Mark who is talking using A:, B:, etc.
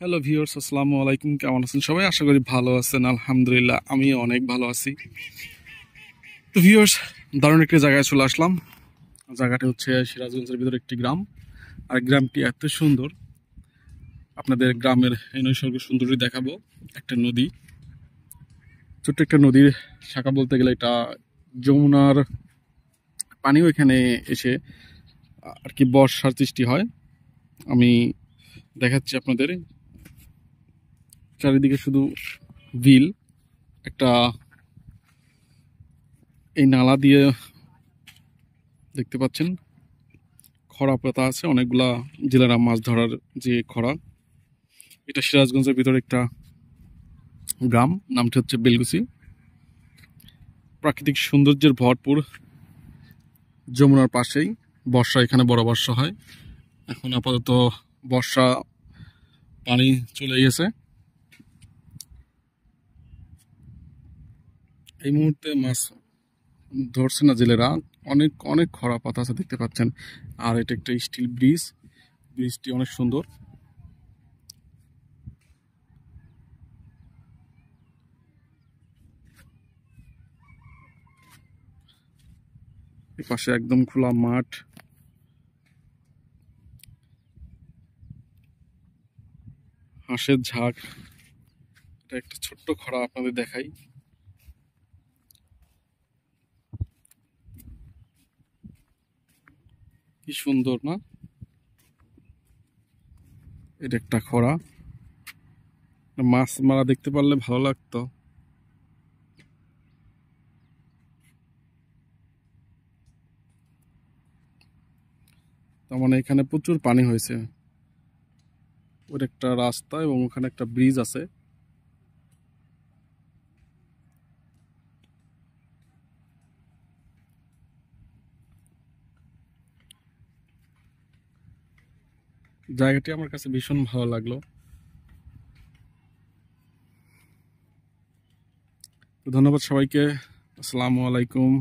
A: Hello viewers, আসসালামু আলাইকুম। কেমন আছেন সবাই? আশা করি ভালো আছেন। আলহামদুলিল্লাহ, আমি অনেক ভালো আছি। তো ভিউয়ার্স, দারুণ একটি জায়গায় চলে আসলাম। জায়গাটি হচ্ছে সিরাজগঞ্জের ভিতরে একটি গ্রাম। আর গ্রামটি এত সুন্দর, আপনাদের গ্রামের এই নৈসর্গ সৌন্দর্য দেখাবো। একটা নদী, ছোট্ট একটা নদীর শাখা বলতে গেলে এটা যমুনার পানিও এখানে এসে আর কি বর্ষার সৃষ্টি হয়। আমি দেখাচ্ছি আপনাদের, চারিদিকে শুধু বিল। একটা এই নালা দিয়ে দেখতে পাচ্ছেন খরা পাতা আছে, অনেকগুলা জেলেরা মাছ ধরার যে খরা। এটা সিরাজগঞ্জের ভিতরে একটা গ্রাম, নামটি হচ্ছে বেলগুছি। প্রাকৃতিক সৌন্দর্যের ভরপুর, যমুনার পাশেই। বর্ষা এখানে বড় বর্ষা হয়। এখন আপাতত বর্ষা পানি চলে গেছে। এই মুহূর্তে মাছ ধরছে না জেলেরা, অনেক অনেক খরা পাতা আছে দেখতে পাচ্ছেন। আর এটা একটা স্টিল ব্রিজ, ব্রিজটি অনেক সুন্দর। এপাশে একদম খোলা মাঠ, হাঁসের ঝাঁক। এটা একটা ছোট্ট খরা আপনাদের দেখাই। কি সুন্দর না? এটা একটা খরা, মাছ মারা দেখতে পারলে ভালো লাগতো। তার মানে এখানে প্রচুর পানি হয়েছে। ওর একটা রাস্তা এবং ওখানে একটা ব্রিজ আছে। জায়গাটি আমার কাছে ভীষণ ভালো লাগলো। তো ধন্যবাদ সবাইকে। আসসালামু আলাইকুম।